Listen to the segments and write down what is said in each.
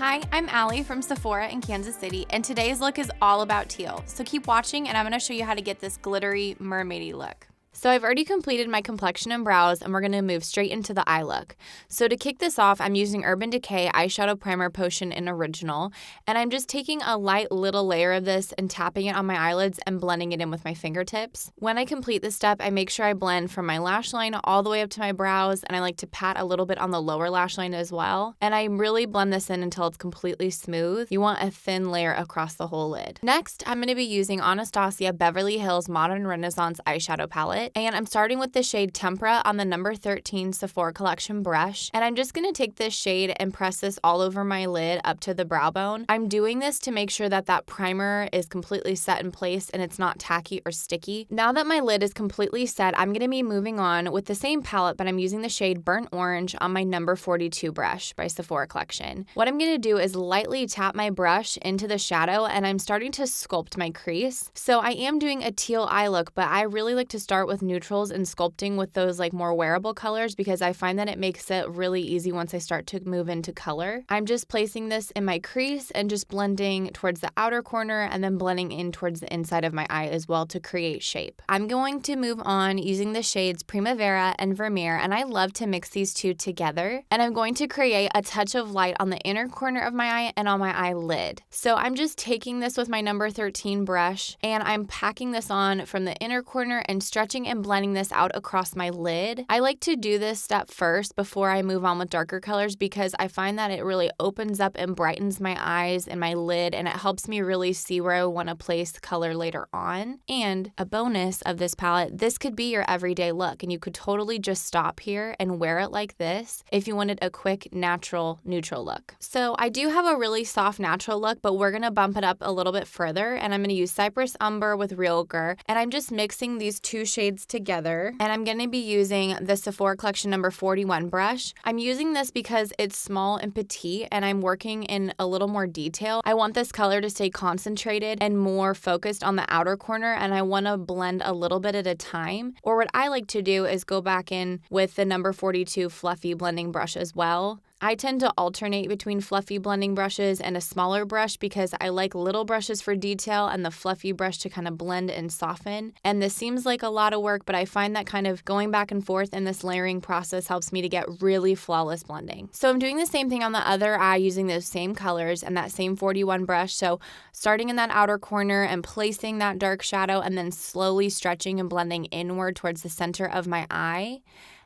Hi, I'm Allie from Sephora in Kansas City, and today's look is all about teal. So keep watching and I'm going to show you how to get this glittery, mermaidy look. So I've already completed my complexion and brows, and we're going to move straight into the eye look. So to kick this off, I'm using Urban Decay Eyeshadow Primer Potion in Original, and I'm just taking a light little layer of this and tapping it on my eyelids and blending it in with my fingertips. When I complete this step, I make sure I blend from my lash line all the way up to my brows, and I like to pat a little bit on the lower lash line as well. And I really blend this in until it's completely smooth. You want a thin layer across the whole lid. Next, I'm going to be using Anastasia Beverly Hills Modern Renaissance Eyeshadow Palette. And I'm starting with the shade Tempera on the number 13 Sephora Collection brush. And I'm just going to take this shade and press this all over my lid up to the brow bone. I'm doing this to make sure that that primer is completely set in place and it's not tacky or sticky. Now that my lid is completely set, I'm going to be moving on with the same palette, but I'm using the shade Burnt Orange on my number 42 brush by Sephora Collection. What I'm going to do is lightly tap my brush into the shadow, and I'm starting to sculpt my crease. So I am doing a teal eye look, but I really like to start with neutrals and sculpting with those like more wearable colors because I find that it makes it really easy once I start to move into color. I'm just placing this in my crease and just blending towards the outer corner and then blending in towards the inside of my eye as well to create shape. I'm going to move on using the shades Primavera and Vermeer, and I love to mix these two together. And I'm going to create a touch of light on the inner corner of my eye and on my eyelid. So I'm just taking this with my number 13 brush and I'm packing this on from the inner corner and stretching and blending this out across my lid. I like to do this step first before I move on with darker colors because I find that it really opens up and brightens my eyes and my lid, and it helps me really see where I want to place color later on. And a bonus of this palette, this could be your everyday look, and you could totally just stop here and wear it like this if you wanted a quick, natural, neutral look. So I do have a really soft, natural look, but we're going to bump it up a little bit further, and I'm going to use Cypress Umber with Real Ochre, and I'm just mixing these two shades together, and I'm going to be using the Sephora Collection number 41 brush. I'm using this because it's small and petite, and I'm working in a little more detail. I want this color to stay concentrated and more focused on the outer corner, and I want to blend a little bit at a time. Or what I like to do is go back in with the number 42 fluffy blending brush as well. I tend to alternate between fluffy blending brushes and a smaller brush because I like little brushes for detail and the fluffy brush to kind of blend and soften. And this seems like a lot of work, but I find that kind of going back and forth in this layering process helps me to get really flawless blending. So I'm doing the same thing on the other eye using those same colors and that same 41 brush. So starting in that outer corner and placing that dark shadow and then slowly stretching and blending inward towards the center of my eye.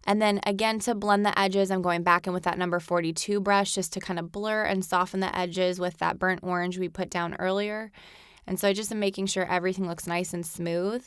And then again, to blend the edges, I'm going back in with that number 42 brush just to kind of blur and soften the edges with that burnt orange we put down earlier. And so I just am making sure everything looks nice and smooth.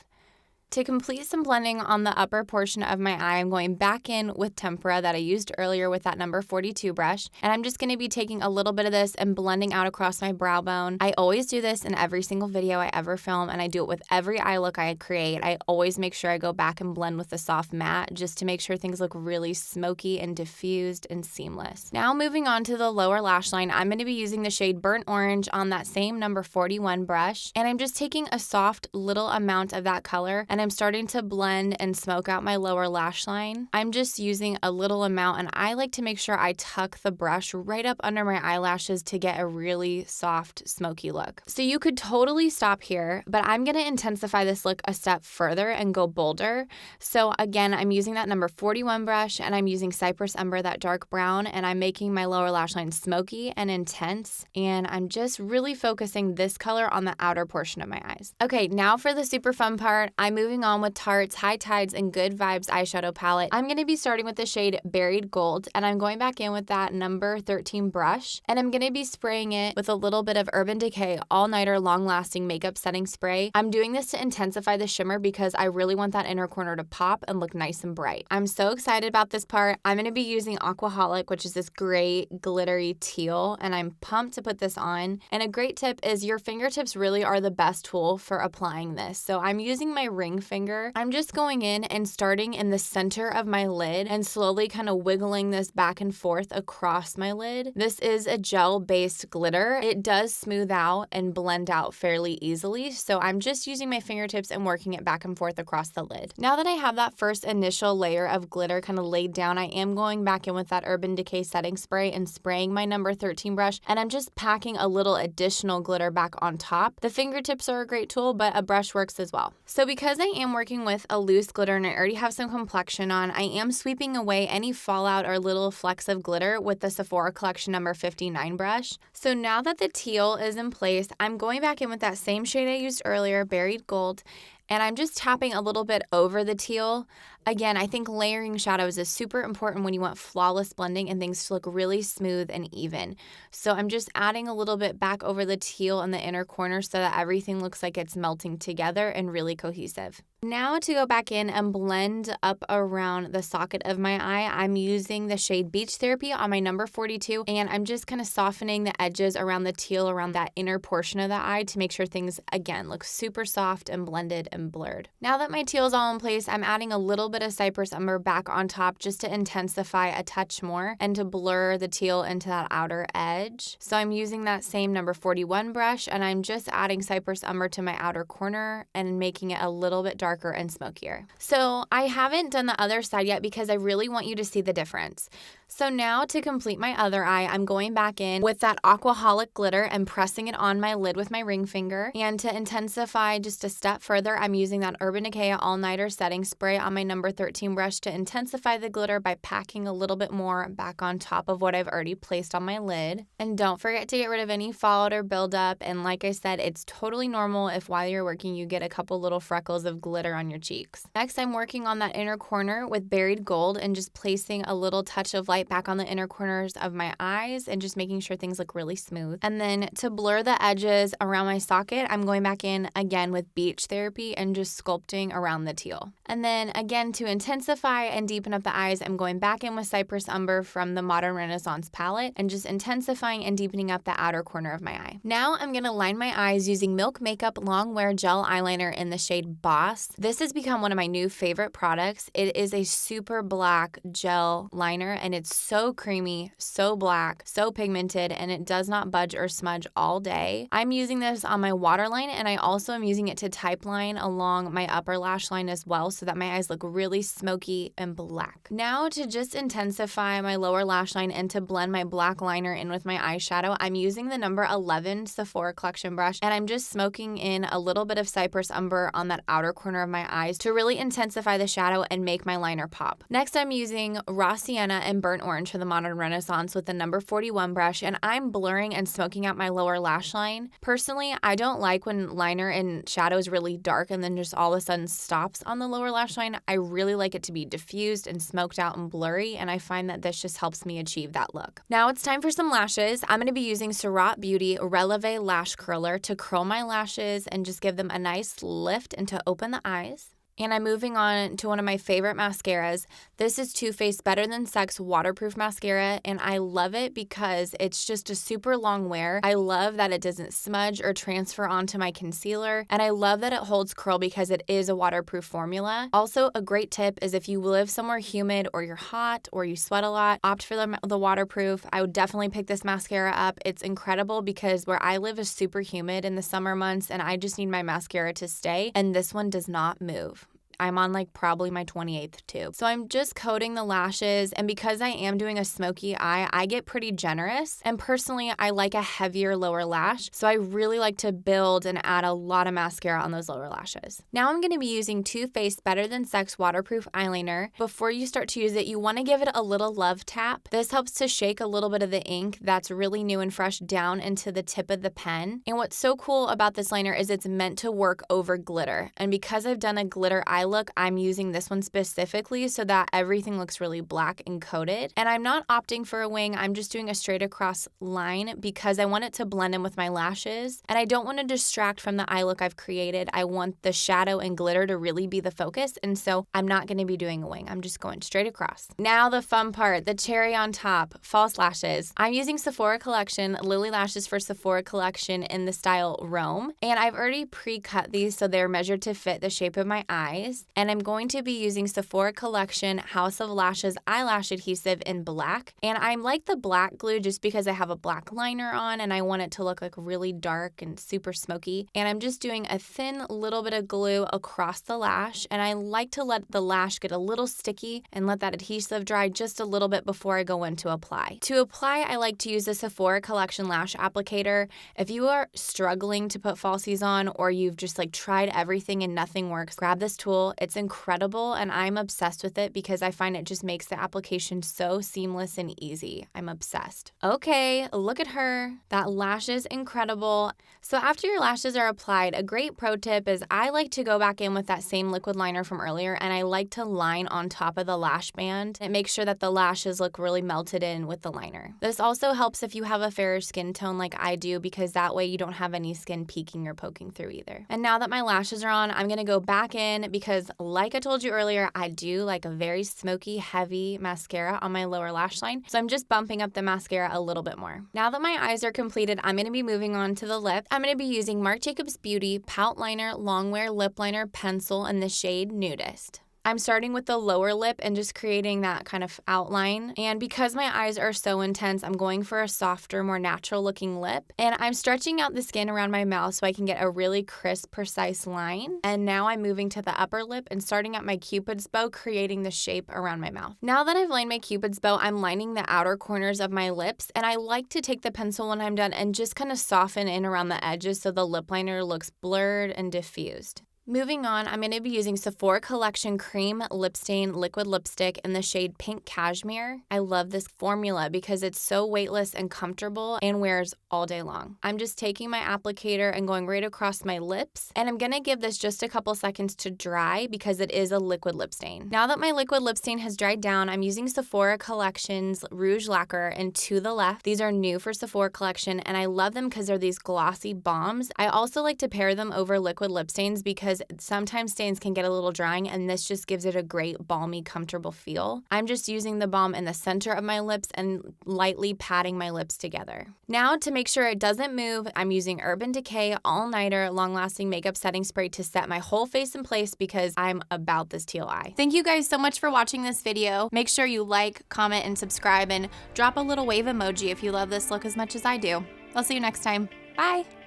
To complete some blending on the upper portion of my eye, I'm going back in with Tempera that I used earlier with that number 42 brush. And I'm just going to be taking a little bit of this and blending out across my brow bone. I always do this in every single video I ever film, and I do it with every eye look I create. I always make sure I go back and blend with the soft matte just to make sure things look really smoky and diffused and seamless. Now moving on to the lower lash line, I'm going to be using the shade Burnt Orange on that same number 41 brush. And I'm just taking a soft little amount of that color and I'm starting to blend and smoke out my lower lash line. I'm just using a little amount, and I like to make sure I tuck the brush right up under my eyelashes to get a really soft, smoky look. So you could totally stop here, but I'm going to intensify this look a step further and go bolder. So again, I'm using that number 41 brush, and I'm using Cypress Umber, that dark brown, and I'm making my lower lash line smoky and intense, and I'm just really focusing this color on the outer portion of my eyes. Okay, now for the super fun part, I'm moving on with Tarte's High Tides and Good Vibes eyeshadow palette. I'm going to be starting with the shade Buried Gold, and I'm going back in with that number 13 brush, and I'm going to be spraying it with a little bit of Urban Decay All Nighter Long Lasting Makeup Setting Spray. I'm doing this to intensify the shimmer because I really want that inner corner to pop and look nice and bright. I'm so excited about this part. I'm going to be using Aquaholic, which is this great glittery teal, and I'm pumped to put this on. And a great tip is your fingertips really are the best tool for applying this. So I'm using my ring ring finger, I'm just going in and starting in the center of my lid and slowly kind of wiggling this back and forth across my lid. This is a gel-based glitter. It does smooth out and blend out fairly easily, so I'm just using my fingertips and working it back and forth across the lid. Now that I have that first initial layer of glitter kind of laid down, I am going back in with that Urban Decay setting spray and spraying my number 13 brush, and I'm just packing a little additional glitter back on top. The fingertips are a great tool, but a brush works as well. So because I am working with a loose glitter and I already have some complexion on, I am sweeping away any fallout or little flecks of glitter with the Sephora collection number 59 brush. So now that the teal is in place, I'm going back in with that same shade I used earlier, Buried Gold, and I'm just tapping a little bit over the teal. Again, I think layering shadows is super important when you want flawless blending and things to look really smooth and even. So I'm just adding a little bit back over the teal in the inner corner so that everything looks like it's melting together and really cohesive. Now to go back in and blend up around the socket of my eye, I'm using the shade Beach Therapy on my number 42, and I'm just kind of softening the edges around the teal around that inner portion of the eye to make sure things, again, look super soft and blended and blurred. Now that my teal is all in place, I'm adding a little bit of Cypress Umber back on top just to intensify a touch more and to blur the teal into that outer edge. So I'm using that same number 41 brush, and I'm just adding Cypress Umber to my outer corner and making it a little bit darker and smokier. So I haven't done the other side yet because I really want you to see the difference. So now to complete my other eye, I'm going back in with that Aquaholic glitter and pressing it on my lid with my ring finger. And to intensify just a step further, I'm using that Urban Decay All Nighter setting spray on my number 13 brush to intensify the glitter by packing a little bit more back on top of what I've already placed on my lid. And don't forget to get rid of any fallout or buildup. And like I said, it's totally normal if while you're working you get a couple little freckles of glitter on your cheeks. Next, I'm working on that inner corner with Buried Gold and just placing a little touch of light back on the inner corners of my eyes and just making sure things look really smooth. And then to blur the edges around my socket, I'm going back in again with Beach Therapy and just sculpting around the teal. And then again, to intensify and deepen up the eyes, I'm going back in with Cypress Umber from the Modern Renaissance palette and just intensifying and deepening up the outer corner of my eye. Now I'm going to line my eyes using Milk Makeup Long Wear Gel Eyeliner in the shade Boss. This has become one of my new favorite products. It is a super black gel liner and it's so creamy, so black, so pigmented, and it does not budge or smudge all day. I'm using this on my waterline, and I also am using it to type line along my upper lash line as well so that my eyes look really smoky and black. Now to just intensify my lower lash line and to blend my black liner in with my eyeshadow, I'm using the number 11 Sephora collection brush, and I'm just smoking in a little bit of Cypress Umber on that outer corner of my eyes to really intensify the shadow and make my liner pop. Next, I'm using Raw Sienna and Burnt Orange for the Modern Renaissance with the number 41 brush, and I'm blurring and smoking out my lower lash line. Personally, I don't like when liner and shadow is really dark and then just all of a sudden stops on the lower lash line. I really like it to be diffused and smoked out and blurry, and I find that this just helps me achieve that look. Now it's time for some lashes. I'm going to be using Surratt Beauty Releve Lash Curler to curl my lashes and just give them a nice lift and to open the eyes. And I'm moving on to one of my favorite mascaras. This is Too Faced Better Than Sex Waterproof Mascara, and I love it because it's just a super long wear. I love that it doesn't smudge or transfer onto my concealer, and I love that it holds curl because it is a waterproof formula. Also, a great tip is if you live somewhere humid or you're hot or you sweat a lot, opt for the waterproof. I would definitely pick this mascara up. It's incredible because where I live is super humid in the summer months, and I just need my mascara to stay, and this one does not move. I'm on like probably my 28th tube. So I'm just coating the lashes, and because I am doing a smoky eye, I get pretty generous. And personally, I like a heavier lower lash. So I really like to build and add a lot of mascara on those lower lashes. Now I'm gonna be using Too Faced Better Than Sex Waterproof Eyeliner. Before you start to use it, you wanna give it a little love tap. This helps to shake a little bit of the ink that's really new and fresh down into the tip of the pen. And what's so cool about this liner is it's meant to work over glitter. And because I've done a glitter eyeliner look, I'm using this one specifically so that everything looks really black and coated. And I'm not opting for a wing. I'm just doing a straight across line because I want it to blend in with my lashes. And I don't want to distract from the eye look I've created. I want the shadow and glitter to really be the focus. And so I'm not going to be doing a wing. I'm just going straight across. Now the fun part, the cherry on top, false lashes. I'm using Sephora Collection, Lily Lashes for Sephora Collection in the style Rome. And I've already pre-cut these so they're measured to fit the shape of my eyes. And I'm going to be using Sephora Collection House of Lashes eyelash adhesive in black. And I'm like the black glue just because I have a black liner on and I want it to look like really dark and super smoky. And I'm just doing a thin little bit of glue across the lash. And I like to let the lash get a little sticky and let that adhesive dry just a little bit before I go in to apply. To apply, I like to use the Sephora Collection lash applicator. If you are struggling to put falsies on or you've just like tried everything and nothing works, grab this tool. It's incredible and I'm obsessed with it because I find it just makes the application so seamless and easy. I'm obsessed. Okay, look at her. That lash is incredible. So after your lashes are applied, a great pro tip is I like to go back in with that same liquid liner from earlier and I like to line on top of the lash band and make sure that the lashes look really melted in with the liner. This also helps if you have a fairer skin tone like I do because that way you don't have any skin peeking or poking through either. And now that my lashes are on, I'm going to go back in because like I told you earlier, I do like a very smoky, heavy mascara on my lower lash line. So I'm just bumping up the mascara a little bit more. Now that my eyes are completed, I'm going to be moving on to the lip. I'm going to be using Marc Jacobs Beauty Pout Liner Longwear Lip Liner Pencil in the shade Nudist. I'm starting with the lower lip and just creating that kind of outline. And because my eyes are so intense, I'm going for a softer, more natural looking lip. And I'm stretching out the skin around my mouth so I can get a really crisp, precise line. And now I'm moving to the upper lip and starting at my Cupid's bow, creating the shape around my mouth. Now that I've lined my Cupid's bow, I'm lining the outer corners of my lips. And I like to take the pencil when I'm done and just kind of soften in around the edges so the lip liner looks blurred and diffused. Moving on, I'm going to be using Sephora Collection Cream Lip Stain Liquid Lipstick in the shade Pink Cashmere. I love this formula because it's so weightless and comfortable and wears all day long. I'm just taking my applicator and going right across my lips, and I'm going to give this just a couple seconds to dry because it is a liquid lip stain. Now that my liquid lip stain has dried down, I'm using Sephora Collection's Rouge Lacquer in To the Left. These are new for Sephora Collection, and I love them because they're these glossy bombs. I also like to pair them over liquid lip stains because sometimes stains can get a little drying and this just gives it a great balmy, comfortable feel. I'm just using the balm in the center of my lips and lightly patting my lips together. Now to make sure it doesn't move, I'm using Urban Decay All Nighter Long Lasting Makeup Setting Spray to set my whole face in place because I'm about this teal eye. Thank you guys so much for watching this video. Make sure you like, comment, and subscribe and drop a little wave emoji if you love this look as much as I do. I'll see you next time. Bye!